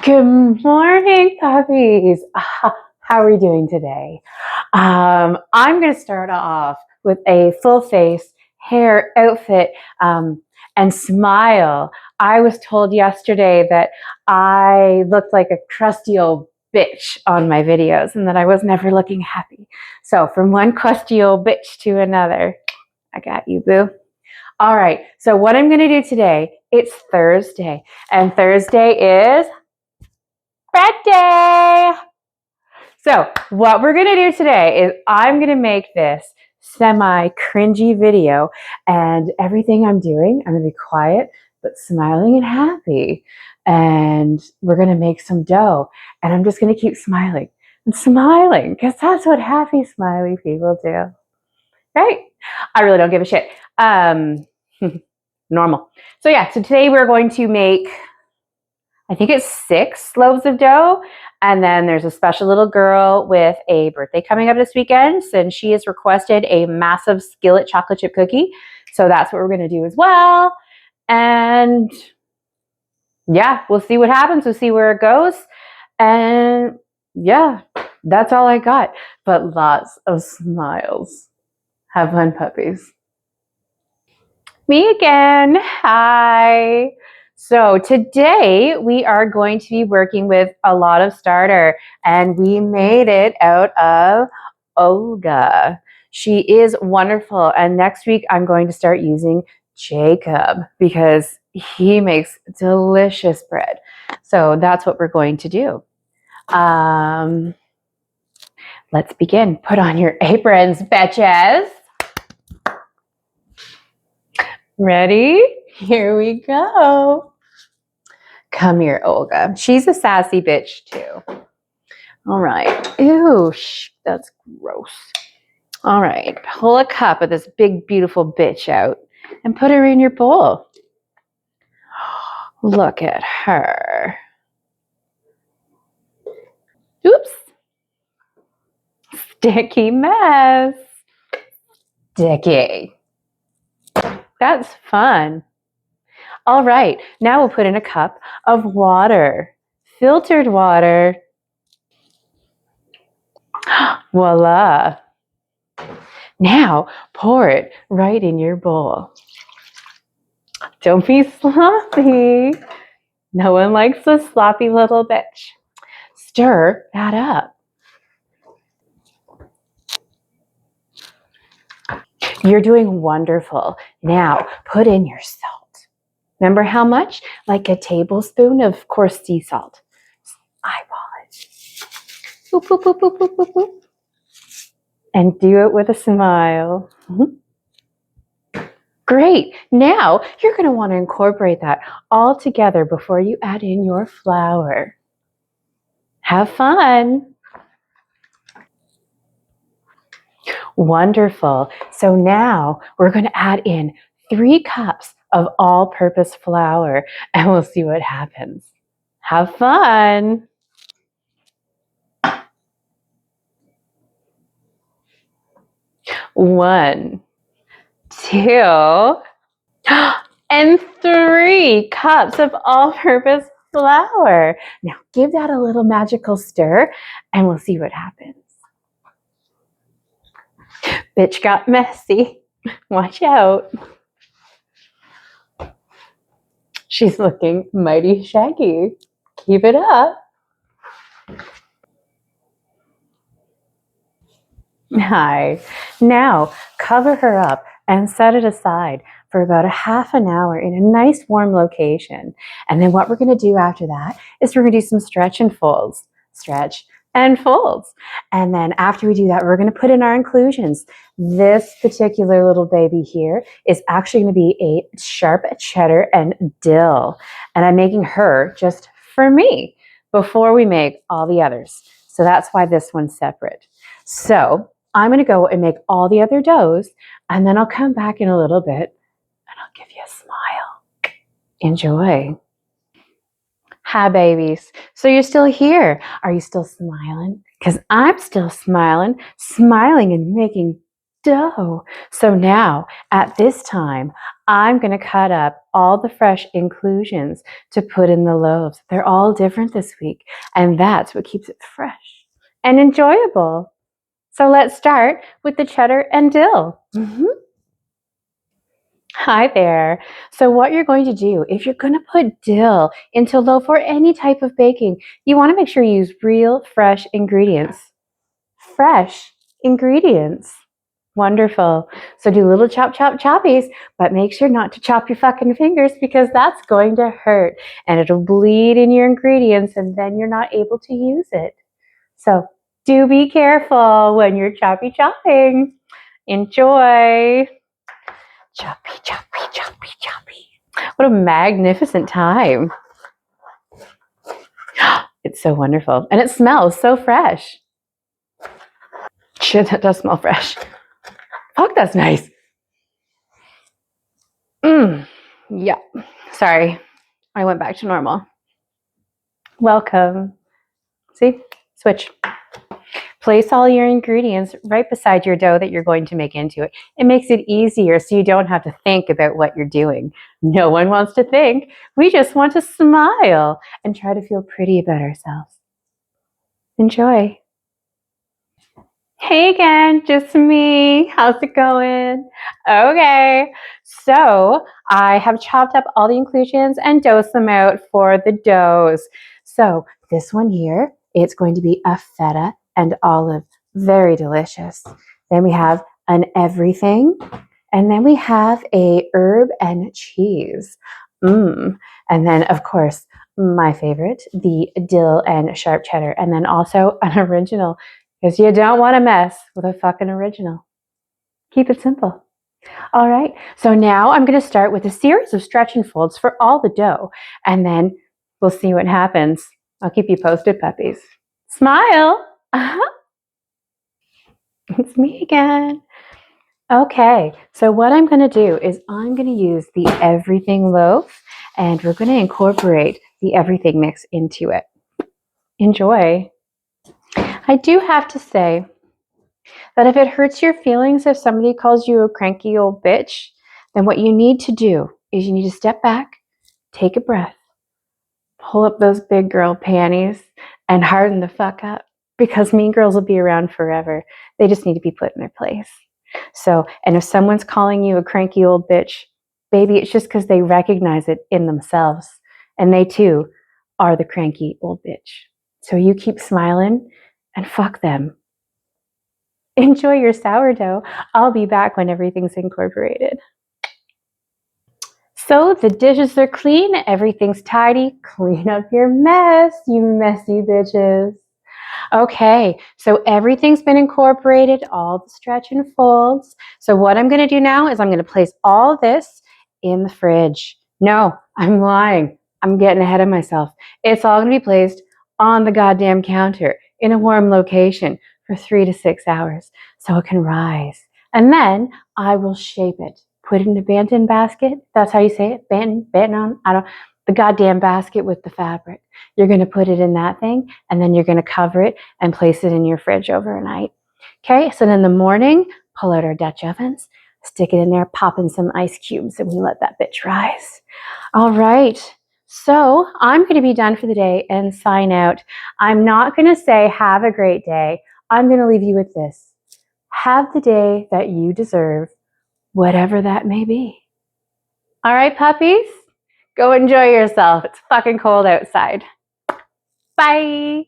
Good morning, puppies. How are we doing today? I'm going to start off with a full face hair outfit and smile. I was told yesterday that I looked like a crusty old bitch on my videos and that I was never looking happy. So from one crusty old bitch to another, I got you, boo. All right, so what I'm going to do today, it's Thursday, and Thursday is Bread Day. So what we're going to do today is I'm going to make this semi-cringy video, and everything I'm doing, I'm going to be quiet but smiling and happy. And we're going to make some dough, and I'm just going to keep smiling and smiling because that's what happy, smiley people do, right? I really don't give a shit. Normal. So yeah, so today we're going to make, I think it's 6 loaves of dough. And then there's a special little girl with a birthday coming up this weekend, and she has requested a massive skillet chocolate chip cookie. So that's what we're going to do as well. And yeah, we'll see what happens. We'll see where it goes. And yeah, that's all I got. But lots of smiles. Have fun, puppies. Me again. Hi. So today we are going to be working with a lot of starter, and we made it out of Olga. She is wonderful, and next week I'm going to start using Jacob because he makes delicious bread. So that's what we're going to do. Let's begin. Put on your aprons, bitches. Ready? Here we go. Come here, Olga. She's a sassy bitch too. All right. Ew, that's gross. All right. Pull a cup of this big, beautiful bitch out and put her in your bowl. Look at her. Oops. Sticky mess. Sticky. That's fun. All right. Now we'll put in a cup of water. Filtered water. Voila. Now pour it right in your bowl. Don't be sloppy. No one likes a sloppy little bitch. Stir that up. You're doing wonderful. Now put in your salt. Remember how much? Like a tablespoon of coarse sea salt. Eyeball it. Boop, boop, boop, boop, boop, boop, boop. And do it with a smile. Great. Now you're going to want to incorporate that all together before you add in your flour. Have fun. Wonderful. So now we're going to add in 3 cups of all-purpose flour, and we'll see what happens. Have fun. One, 2, and 3 cups of all-purpose flour. Now give that a little magical stir, and we'll see what happens. Bitch got messy. Watch out. She's looking mighty shaggy. Keep it up. Hi. Now cover her up and set it aside for about a half an hour in a nice warm location. And then what we're going to do after that is we're going to do some stretch and folds. Stretch and folds. And then after we do that, we're going to put in our inclusions. This particular little baby here is actually going to be a sharp cheddar and dill. And I'm making her just for me before we make all the others. So that's why this one's separate. So I'm going to go and make all the other doughs, and then I'll come back in a little bit and I'll give you a smile. Enjoy. Hi, babies. So you're still here. Are you still smiling? Because I'm still smiling and making dough. So now at this time, I'm going to cut up all the fresh inclusions to put in the loaves. They're all different this week, and that's what keeps it fresh and enjoyable. So let's start with the cheddar and dill. Hi there. So what you're going to do, if you're going to put dill into a loaf or any type of baking, you want to make sure you use real fresh ingredients. Fresh ingredients. Wonderful. So do little chop, chop, choppies, but make sure not to chop your fucking fingers because that's going to hurt and it'll bleed in your ingredients and then you're not able to use it. So do be careful when you're chopping. Enjoy. Choppy, choppy, choppy, choppy. What a magnificent time. It's so wonderful. And it smells so fresh. Shit, that does smell fresh. Fuck, that's nice. Yeah. Sorry. I went back to normal. Welcome. See? Switch. Place all your ingredients right beside your dough that you're going to make into it. It makes it easier so you don't have to think about what you're doing. No one wants to think. We just want to smile and try to feel pretty about ourselves. Enjoy. Hey again, just me. How's it going? Okay, so I have chopped up all the inclusions and dosed them out for the doughs. So this one here, it's going to be a feta and olive, very delicious. Then we have an everything, and then we have a herb and cheese. And then of course, my favorite, the dill and sharp cheddar, and then also an original. Because you don't want to mess with a fucking original. Keep it simple. All right. So now I'm going to start with a series of stretch and folds for all the dough. And then we'll see what happens. I'll keep you posted, puppies. Smile. It's me again. Okay. So what I'm going to do is I'm going to use the everything loaf and we're going to incorporate the everything mix into it. Enjoy. I do have to say, that if it hurts your feelings if somebody calls you a cranky old bitch, then what you need to do is you need to step back, take a breath, pull up those big girl panties, and harden the fuck up because mean girls will be around forever. They just need to be put in their place. So, and if someone's calling you a cranky old bitch, baby, it's just because they recognize it in themselves. And they too are the cranky old bitch. So you keep smiling and fuck them. Enjoy your sourdough. I'll be back when everything's incorporated. So the dishes are clean, everything's tidy. Clean up your mess, you messy bitches. Okay, so everything's been incorporated, all the stretch and folds. So what I'm going to do now is I'm going to place all this in the fridge. No, I'm lying. I'm getting ahead of myself. It's all going to be placed on the goddamn counter in a warm location for 3 to 6 hours so it can rise. And then I will shape it. Put it in a bantan basket. That's how you say it. Bantan on. I don't. The goddamn basket with the fabric. You're going to put it in that thing, and then you're going to cover it and place it in your fridge overnight. Okay. So then in the morning, pull out our Dutch ovens, stick it in there, pop in some ice cubes, and we let that bitch rise. All right. So I'm going to be done for the day and sign out. I'm not going to say have a great day. I'm going to leave you with this. Have the day that you deserve, whatever that may be. All right, puppies, go enjoy yourself. It's fucking cold outside. Bye.